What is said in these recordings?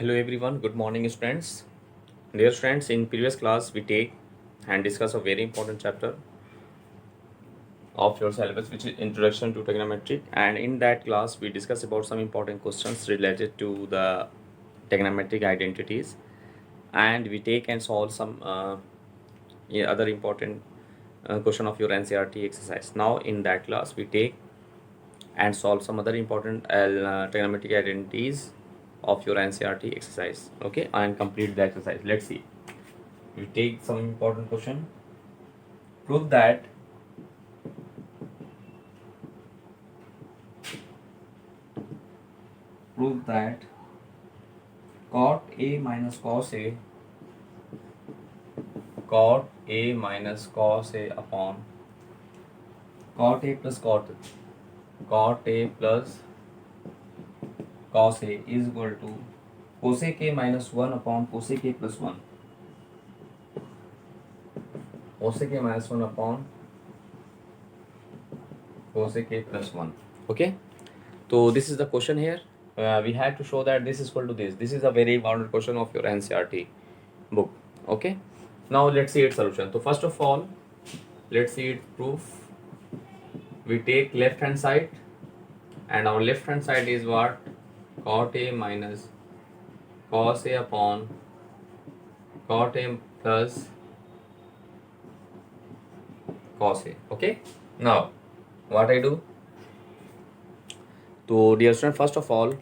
Hello everyone, good morning students. Dear students, in previous class we take and discuss a very important chapter of your syllabus which is Introduction to Trigonometry, and in that class we discuss about some important questions related to the trigonometric identities, and we take and solve some other important question of your NCRT exercise. Now in that class we take and solve some other important trigonometric identities of your NCRT exercise. Okay, and complete the exercise. Let's see. We take some important question. Prove that prove that cot A minus cos A upon cot A plus cot A plus cos A is equal to cosec A minus 1 upon cosec A plus 1. Cosec A minus 1 upon cosec A plus 1. Okay. So this is the question here. We have to show that this is equal to this. This is a very important question of your NCRT book. Okay. Now let's see its solution. So first of all, let's see its proof. We take left hand side, and our left hand side is what? Cot A minus cos A upon cot A plus cos A. Okay. Now what I do? So dear student, first of all,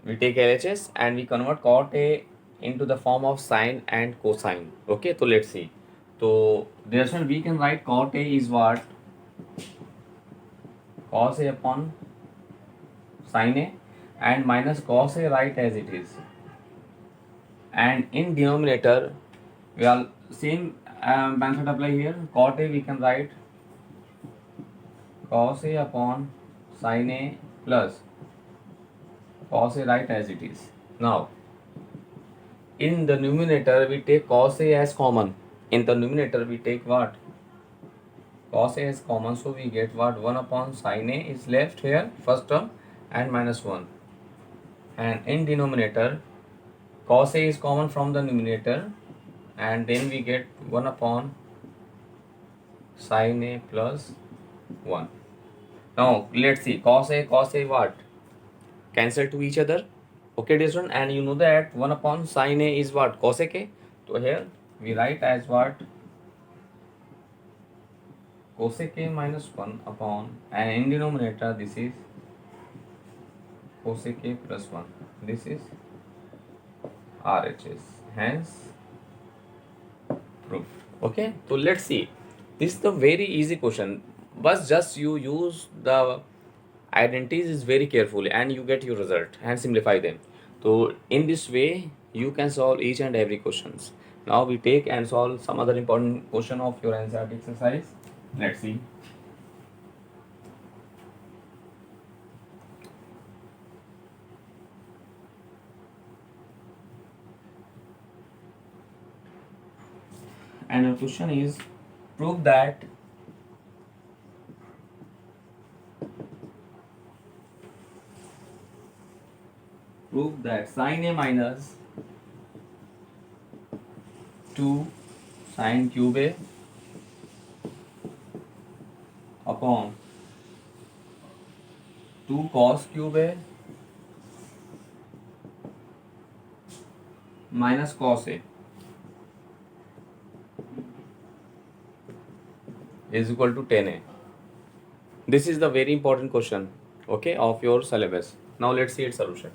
we take LHS and we convert cot A into the form of sine and cosine. Okay, so let's see. So dear student, we can write cot A is what? Cos A upon sine A, and minus cos A right as it is. And in denominator, we are same method apply here. Cot A we can write cos A upon sine A plus cos A right as it is. Now, in the numerator we take cos A as common. In the numerator we take what? Cos A is common, so we get what? 1 upon sine A is left here, first term, and minus 1. And in denominator, cos A is common from the numerator, and then we get 1 upon sine A plus 1. Now let's see, cos A what? Cancel to each other. Okay, dear student, and you know that 1 upon sine A is what? Cosec A. So here we write as what? Cosec A minus 1 upon, and in denominator this is cosec A plus 1. This is RHS. Hence proof. Okay, so let's see. This is the very easy question, but just you use the identities is very carefully and you get your result and simplify them. So in this way you can solve each and every questions. Now we take and solve some other important question of your NCERT exercise. Let's see. And the question is, prove that sine A minus 2 sine cube A upon 2 cos cube A minus cos A is equal to 10A. This is the very important question, okay, of your syllabus. Now let's see its solution.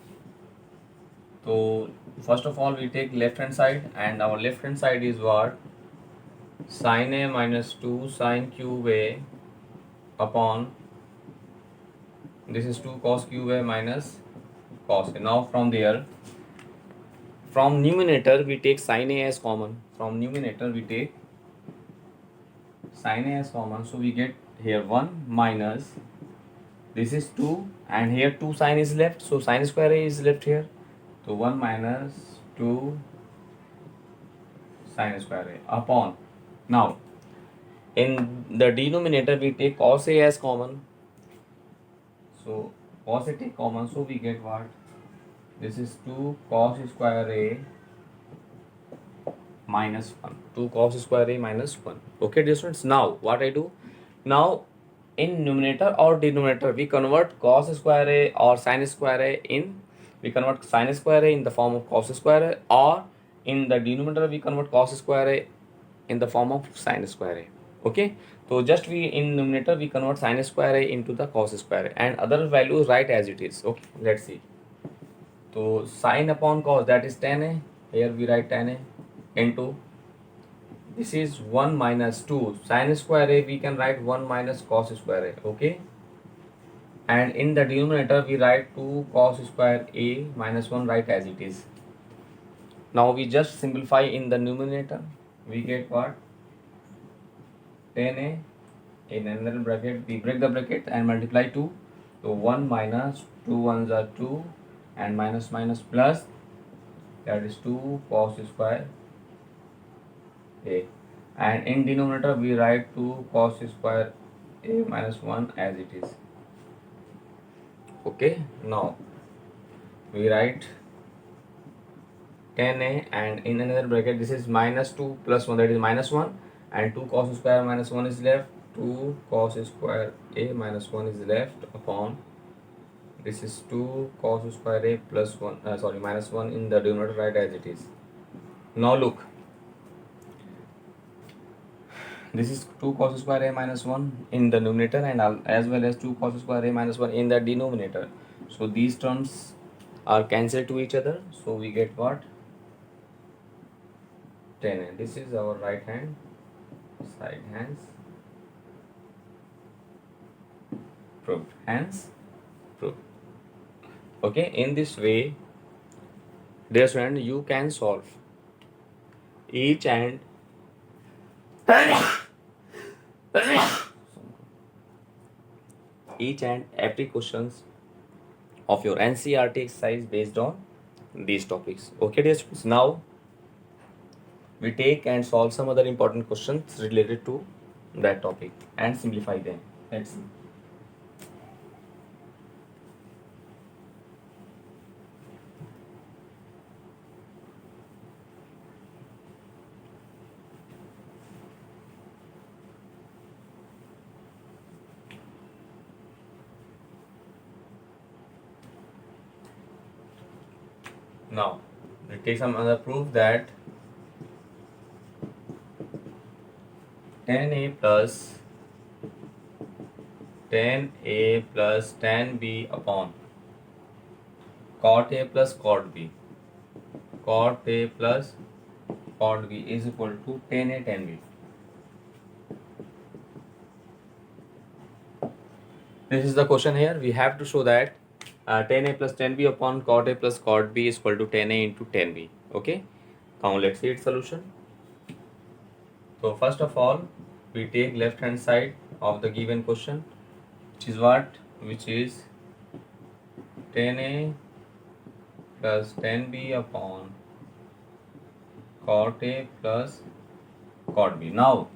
So first of all we take left hand side, and our left hand side is what? Sine A minus 2 sine cube A upon, this is 2 cos cube A minus cos A. Now from there, from numerator we take sine A as common. From numerator we take sine A as common, so we get here 1 minus, this is 2, and here 2 sine is left, so sine square A is left here. So 1 minus 2 sine square A upon, now in the denominator we take cos A as common, so cos A take common, so we get what? This is 2 cos square a minus 1. 2 cos square a minus 1. Okay, dear students. Now, what I do? Now, in numerator or denominator, we convert cos square a or sin square a in. We convert sin square a in the form of cos square a, or in the denominator, we convert cos square a in the form of sin square a. Okay, so just we in numerator we convert sin square a into the cos square a, and other values write as it is. Okay, let's see. So sin upon cos, that is tan a. Here we write tan a into, this is 1 minus 2 sin square a, we can write 1 minus cos square a. Okay, and in the denominator we write 2 cos square a minus 1, right as it is. Now we just simplify in the numerator, we get what? Tan a, in another bracket we break the bracket and multiply 2. So 1 minus 2 ones are 2, and minus minus plus, that is 2 cos square a, and in denominator we write 2 cos square a minus 1 as it is. Okay, now we write tan a, and in another bracket this is minus 2 plus 1, that is minus 1, and 2 cos square minus 1 is left. 2 cos square a minus 1 is left upon, this is 2 cos square a plus 1, minus 1 in the denominator, right as it is. Now look, this is 2 cos square a minus 1 in the numerator, and as well as 2 cos square a minus 1 in the denominator. So these terms are cancelled to each other. So we get what? Tan a. This is our right hand side, hands proved, hands proved. Okay, in this way, dear student, you can solve each and every questions of your NCERT exercise based on these topics. Okay, dear students, now we take and solve some other important questions related to that topic and simplify them. Let's see. Now we take some other proof that tan a plus tan b upon cot a plus cot b is equal to tan a tan b. This is the question here. We have to show that tan a plus tan b upon cot a plus cot b is equal to tan a into tan b. Okay, now let's see its solution. So first of all, we take left hand side of the given question, which is what? Which is tan a plus tan b upon cot a plus cot b. Now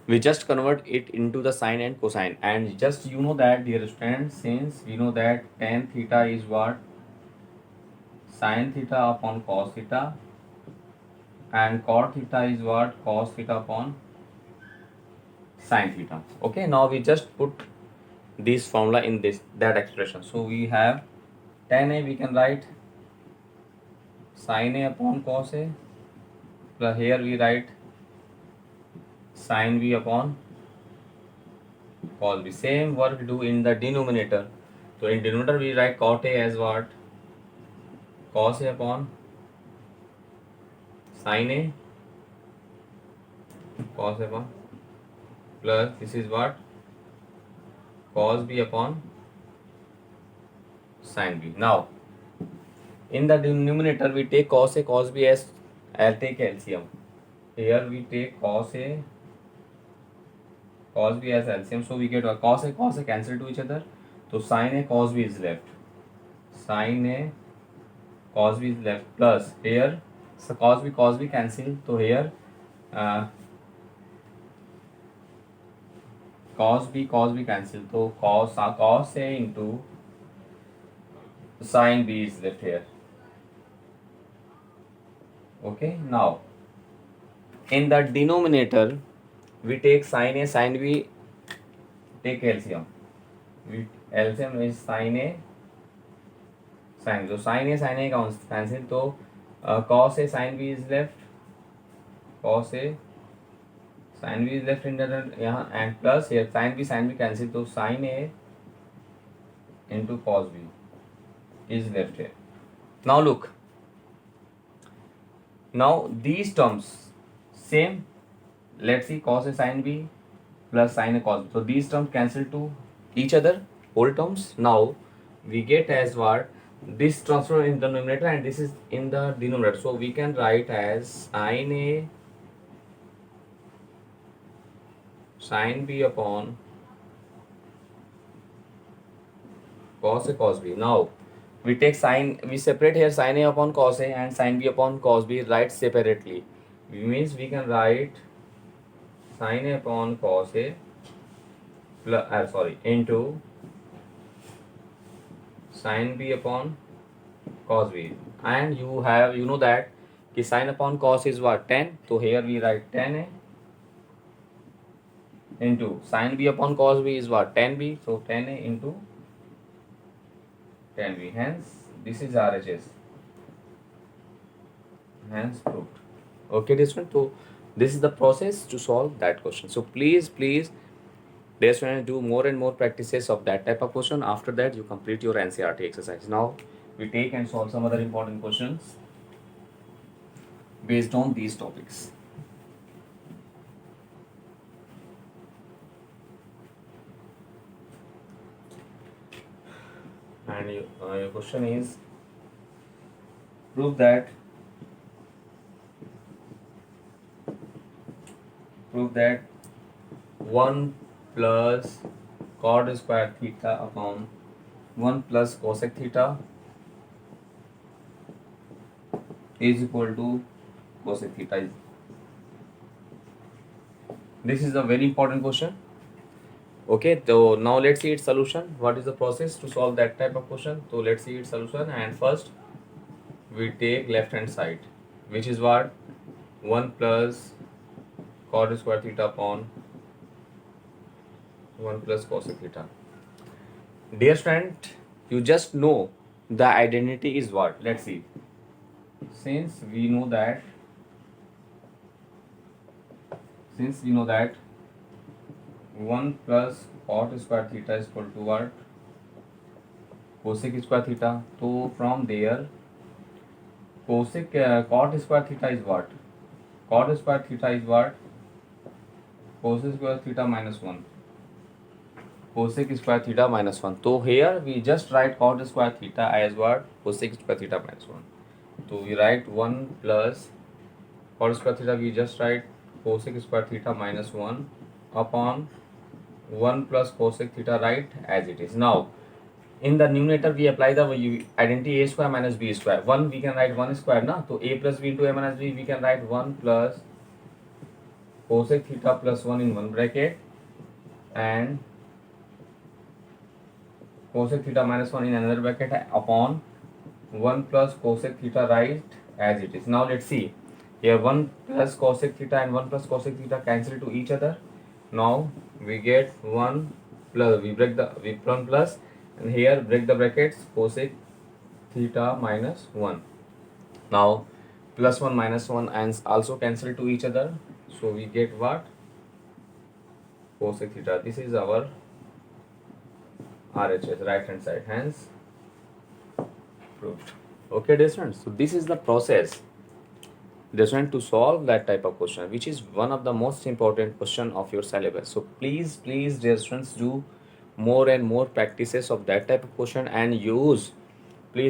we just convert it into the sine and cosine, and just you know that, dear students, since we know that tan theta is what? Sine theta upon cos theta, and cot theta is what? Cos theta upon sine theta. Okay, now we just put this formula in that expression. So we have tan a, we can write sine a upon cos a, plus here we write sine b upon cos b. Same work do in the denominator. So in denominator we write cot a as what? Cos a upon sine a cos a upon, plus this is what? Cos b upon sine b. Now in the denominator we take cos a cos b as, I'll take LCM. Here we take cos a cos b as LCM, so we get cos a cancel to each other. So sin a cos b is left. Sin a cos b is left, plus here so cos b cancel. So here cos b cancel. So cos a into Sin B is left here. Okay, now in the denominator we take sin A, sin B, take LCM. LCM is sin A, sin. So sin A, sin A cancel. So cos A, sin B is left. Cos A, sin B is left in the यहाँ and plus here sin B cancel. So sin A into cos B is left here. Now look. Now these terms same. Let's see cos A sin B plus sin A cos B. So these terms cancel to each other, whole terms. Now we get as what this transform in the numerator and this is in the denominator. So we can write as sin A sin B upon cos A cos B. Now we take we separate here sin A upon cos A and sin B upon cos B, write separately. Means we can write sin A upon cos A plus, into sin B upon cos B. And you know that sin upon cos is what, 10. So here we write 10A into sin B upon cos B is what, 10B. So 10A into 10B. Hence this is RHS. Hence proved. Okay, dear student. So this is the process to solve that question. So please, dear student, do more and more practices of that type of question. After that, you complete your NCERT exercise. Now we take and solve some other important questions based on these topics. And your question is, prove that 1 plus cot square theta upon 1 plus cosec theta is equal to cosec theta. This is a very important question. Okay, so now let's see its solution. What is the process to solve that type of question? So let's see its solution. And first we take left hand side, which is what, 1 plus cot square theta upon 1 plus cosec theta. Dear student, you just know the identity is what. Let's see. Since we know that 1 plus cot square theta is equal to what, cosec square theta. So from there cot square theta is what, cot square theta is what, cosec square theta minus 1, cosec square theta minus 1. So here we just write cot square theta as what, cosec square theta minus 1. So we write 1 plus cot square theta, we just write cosec square theta minus 1 upon 1 plus cosec theta, right as it is. Now in the numerator we apply the identity a square minus b square. 1 we can write 1 square na, so a plus b into a minus b, we can write 1 plus cosec theta plus 1 in one bracket and cosec theta minus 1 in another bracket upon 1 plus cosec theta, right as it is. Now let's see here, 1 plus cosec theta and 1 plus cosec theta cancel to each other. Now we get 1 plus, we put 1 plus and here break the brackets, cosec theta minus 1. Now plus 1 minus 1 and also cancel to each other. So we get what, cosec theta. This is our RHS, right hand side. Hence proved. Okay, dear students. So this is the process, dear student, to solve that type of question, which is one of the most important question of your syllabus. So please, dear students, do more and more practices of that type of question and use of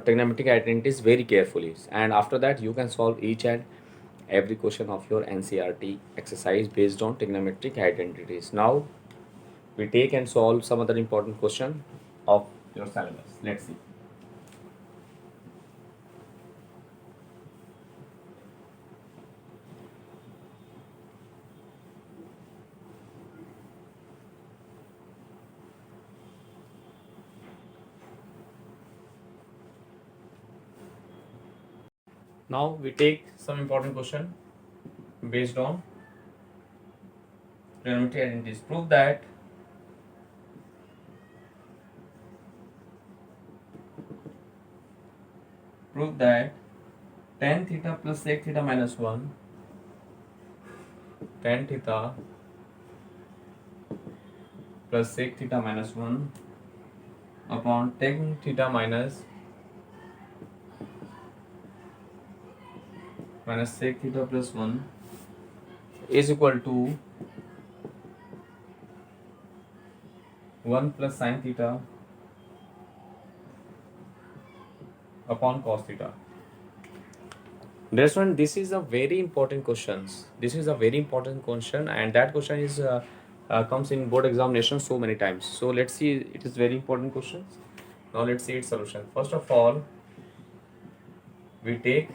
trigonometric identities very carefully. And after that, you can solve each and every question of your NCERT exercise based on trigonometric identities. Now we take and solve some other important question of your syllabus. Let's see. Now we take some important question based on trigonometry identities. Prove that tan theta plus sec theta minus 1, tan theta plus sec theta minus 1 upon tan theta minus sec theta plus 1 is equal to 1 plus sin theta upon cos theta. This is a very important question. This is a very important question, and that question is comes in board examination so many times. So let's see. It is very important question. Now let's see its solution. First of all, we take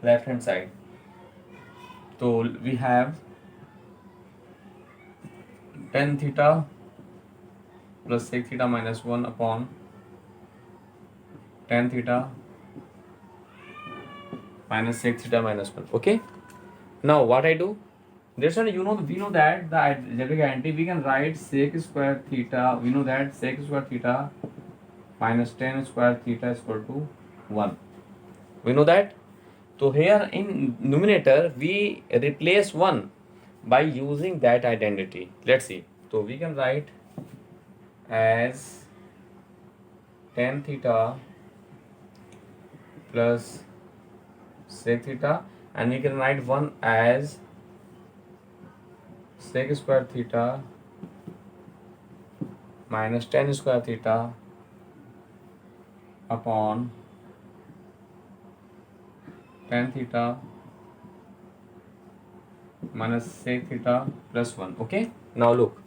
left hand side. So we have tan theta plus sec theta minus 1 upon tan theta minus sec theta minus 1. Okay. Now what I do? This one, we know that the algebraic identity, we can write sec square theta. We know that sec square theta minus tan square theta is equal to 1. We know that. So here in numerator, we replace 1 by using that identity. Let's see. So we can write as tan theta plus sec theta, and we can write 1 as sec square theta minus tan square theta upon tan theta minus sec theta plus 1. Okay. Now look.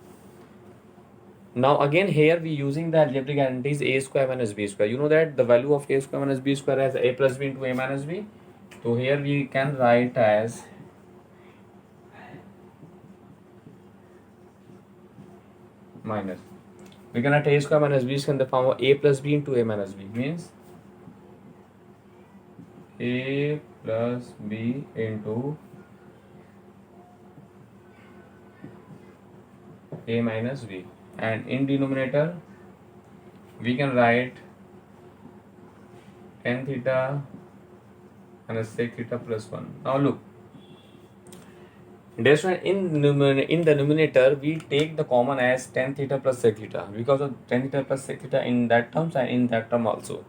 Now again here we using the algebraic identities a square minus b square. You know that the value of a square minus b square as a plus b into a minus b. So here we can write as minus. We can write a square minus b square in the form of a plus b into a minus b, means a plus b into a minus b, and in denominator we can write tan theta minus sec theta plus 1. Now look, in the numerator we take the common as tan theta plus sec theta, because of tan theta plus sec theta in that terms and in that term also.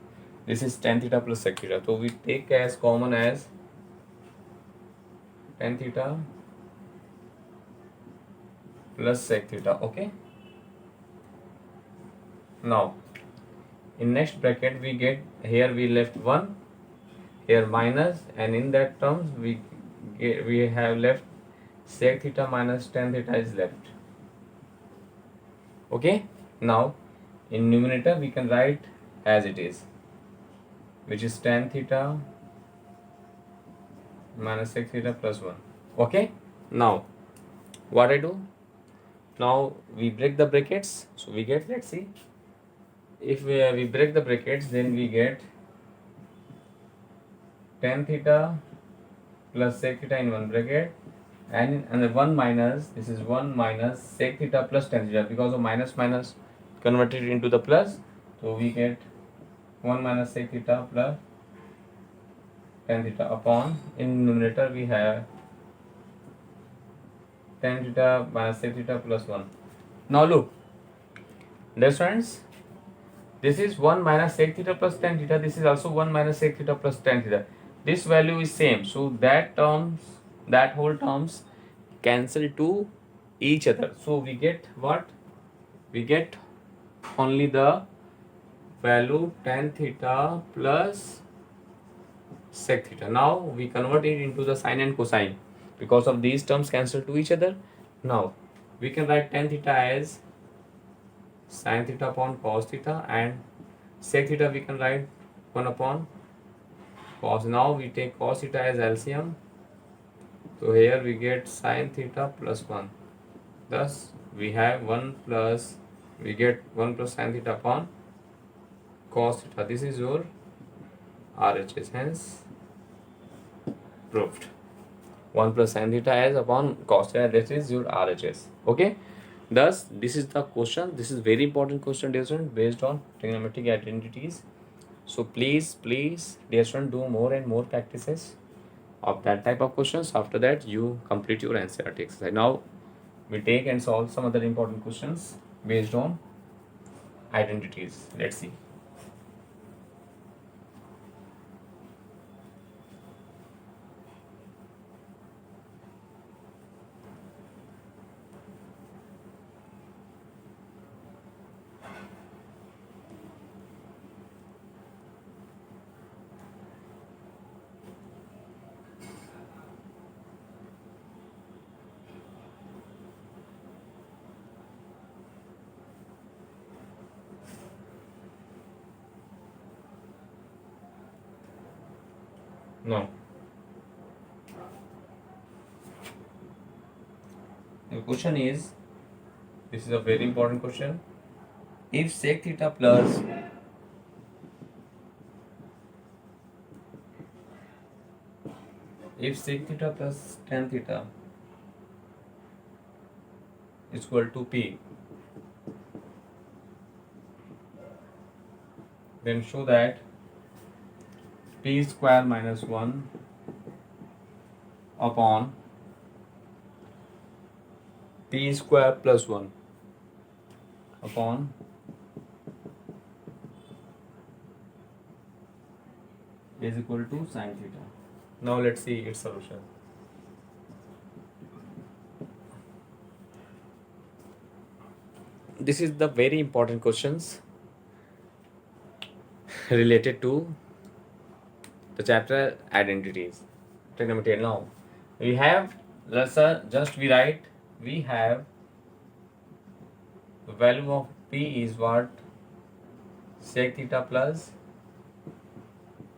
This is tan theta plus sec theta, so we take as common as tan theta plus sec theta. Okay. Now in next bracket we get, here we left 1, here minus, and in that terms we have left sec theta minus tan theta is left. Okay. Now in numerator we can write as it is, which is tan theta minus sec theta plus 1. Okay. Now what I do? Now we break the brackets, so we get, let's see, if we break the brackets, then we get tan theta plus sec theta in one bracket, and the 1 minus, this is 1 minus sec theta plus tan theta, because of minus minus converted into the plus, so we get 1 minus sec theta plus tan theta upon, in numerator we have tan theta minus sec theta plus 1. Now look, dear friends, this is 1 minus sec theta plus tan theta, this is also 1 minus sec theta plus tan theta. This value is same, so that whole terms cancel to each other. So we get what? We get only the value tan theta plus sec theta. Now we convert it into the sine and cosine, because of these terms cancel to each other. Now we can write tan theta as sine theta upon cos theta, and sec theta we can write 1 upon cos. Now we take cos theta as LCM, so here we get sine theta plus 1. Thus we have 1 plus, we get 1 plus sine theta upon cos theta. This is your RHS, hence proved. 1 plus sin theta as upon cos theta, this is your RHS. Okay. Thus, this is the question. This is very important question, dear student, based on trigonometric identities. So please, dear student, do more and more practices of that type of questions. After that, you complete your NCERT exercise. Now, we take and solve some other important questions based on identities. Let's see. No. The question is, this is a very important question. If sec theta plus tan theta is equal to P, then show that P square minus 1 upon P square plus 1 upon is equal to sin theta. Now let's see its solution. This is the very important questions related to the chapter identities, trigonometry. Now we have, let's just we write, we have the value of P is what? Sec theta plus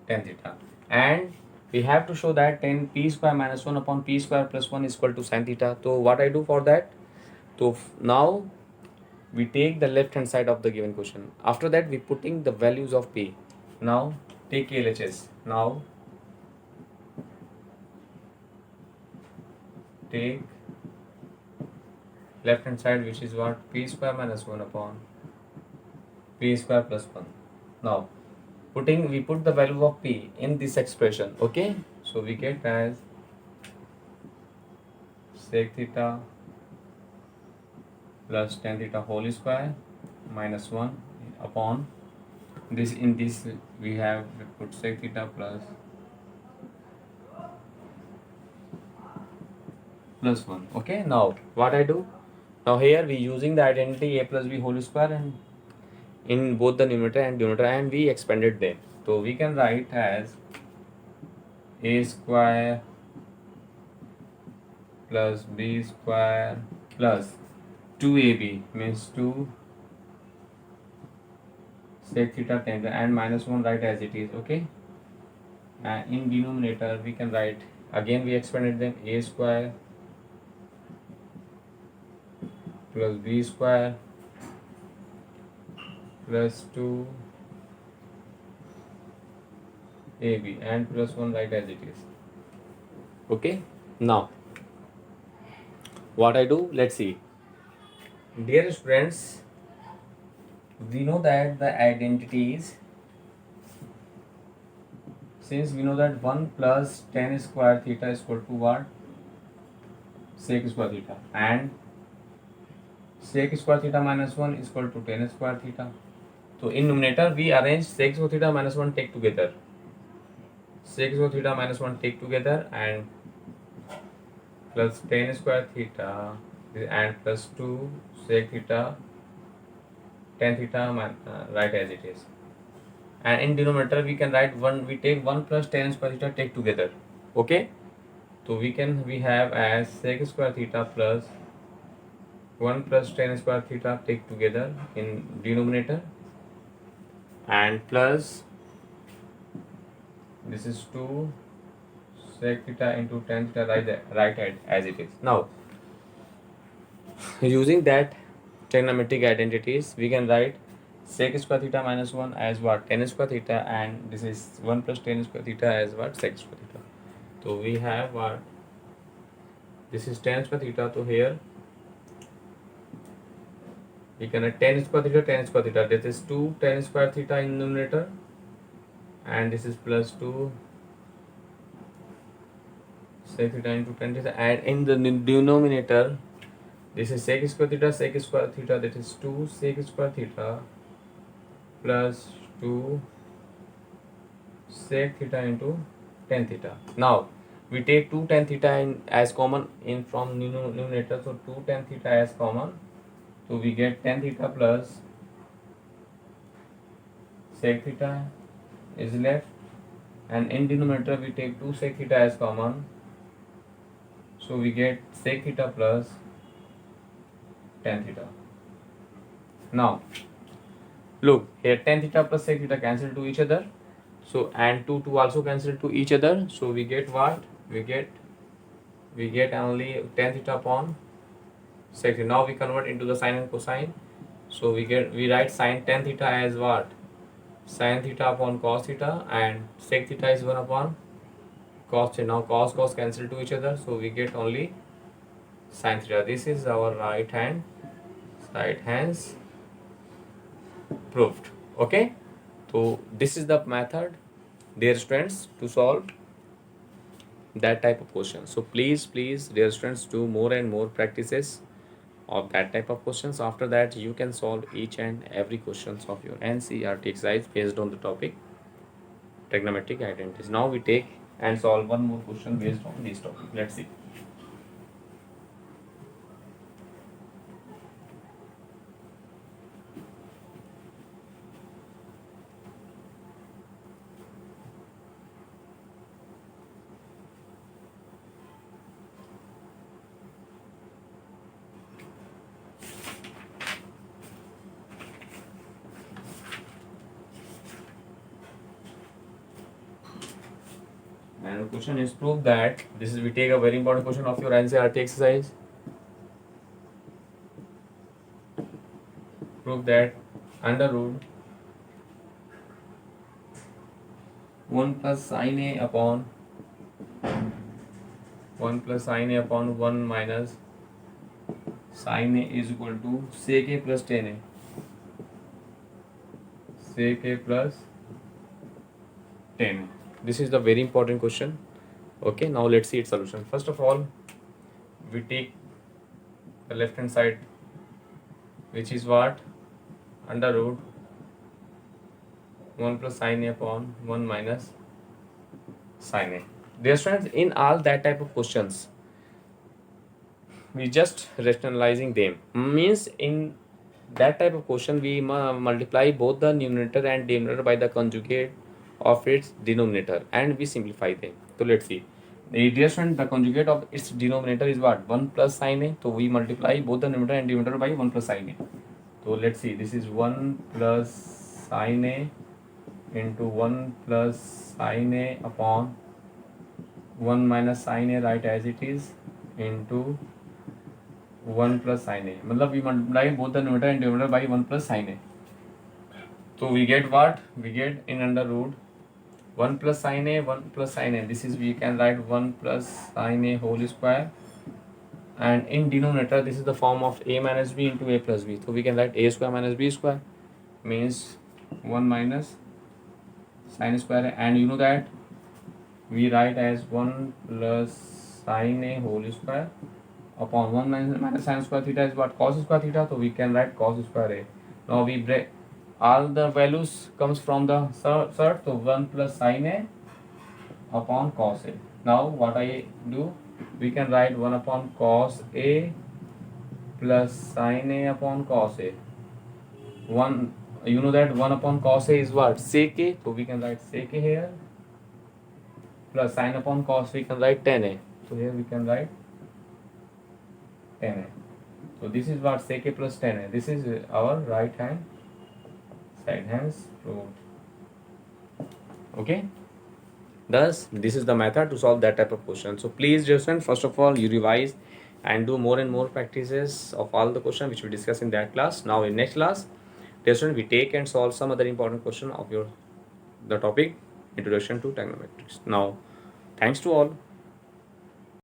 tan theta, and we have to show that tan P square minus 1 upon P square plus 1 is equal to sin theta. So what I do for that? So now we take the left hand side of the given question. After that, we putting the values of P. Now take LHS. Now take left hand side, which is what? P square minus 1 upon P square plus 1. Now we put the value of P in this expression. Okay, so we get as sec theta plus tan theta whole square minus 1 upon this. In this we have put sec theta plus 1. Okay, now what I do? Now here we using the identity a plus b whole square and in both the numerator and denominator, and we expanded them. So we can write as a square plus b square plus 2ab means 2 sec theta tan theta and minus 1 write as it is. Okay, and in denominator we can write, again we expanded them, a square plus b square plus 2 ab and plus 1 write as it is. Okay, now what I do, let's see. Dear friends, we know that the identities, since we know that 1 plus tan square theta is equal to what? Sec square theta, and sec square theta minus 1 is equal to tan square theta. So in numerator we arrange sec square theta minus 1 take together, sec square theta minus 1 take together, and plus tan square theta and plus 2 sec theta tan theta write as it is. And in denominator we can write 1, we take 1 plus tan square theta take together. Okay, so we have as sec square theta plus 1 plus tan square theta take together in denominator, and plus this is 2 sec theta into tan theta right as it is. Now using that trigonometric identities we can write sec square theta minus 1 as what? Tan square theta, and this is 1 plus tan square theta as what? Sec square theta. So we have what? This is tan square theta. So here we can add tan square theta, tan square theta. That is 2 tan square theta in numerator, and this is plus 2 sec theta into tan theta. And in the denominator, this is sec square theta, sec square theta. That is 2 sec square theta plus 2 sec theta into tan theta. Now we take 2 tan theta as common in from numerator. So 2 tan theta as common. So we get tan theta plus sec theta is left, and in denominator we take 2 sec theta as common. So we get sec theta plus tan theta. Now look here, tan theta plus sec theta cancel to each other. So and 2 also cancel to each other. So we get what? We get only tan theta upon sec theta. Now we convert into the sine and cosine. So we write sine tan theta as what? Sin theta upon cos theta, and sec theta is 1 upon cos theta. Now cos cancel to each other. So we get only sin theta. This is our right hand side, hence proved. Okay, so this is the method, dear students, to solve that type of question. So please dear students, do more and more practices of that type of questions. After that you can solve each and every questions of your NCERT exercise based on the topic trigonometric identities. Now we take and solve one more question based on this topic. Let's see. And the question is, prove that this is, we take a very important question of your NCERT exercise. Prove that under root 1 plus sin a upon 1 plus sin a upon 1 minus sin a is equal to sec a plus tan a. Sec a plus tan a. This is the very important question. Okay, now let's see its solution. First of all, we take the left hand side, which is what? Under root 1 plus sin a upon 1 minus sin a. Dear students, in all that type of questions, we just rationalizing them. Means in that type of question, we multiply both the numerator and denominator by the conjugate of its denominator, and we simplify them. So let's see. Dear student, the conjugate of its denominator is what? 1 plus sin a. So we multiply both the numerator and denominator by 1 plus sin a. So let's see. This is 1 plus sin a into 1 plus sin a upon 1 minus sin a, right as it is, into 1 plus sin a. मतलब we multiply both the numerator and denominator by 1 plus sin a. So we get what? We get in under root 1 plus sin a, 1 plus sin a. This is, we can write 1 plus sin a whole square, and in denominator this is the form of a minus b into a plus b. So we can write a square minus b square, means 1 minus sin square, and you know that we write as 1 plus sin a whole square upon 1 minus sin square theta is what? Cos square theta. So we can write cos square a. Now we break all the values comes from the surd. So 1 plus sin a upon cos a. Now what I do, we can write 1 upon cos a plus sin a upon cos a. 1, you know that 1 upon cos a is what? Sec a. So we can write sec a here, plus sin upon cos we can write tan a. So here we can write tan a. So this is what? Sec a plus tan a. This is our right hand side, hence proved. Okay, thus this is the method to solve that type of question. So please dear students, first of all you revise and do more and more practices of all the question which we discuss in that class. Now in next class Dear student, we take and solve some other important question of your the topic Introduction to Trigonometry. Now, thanks to all.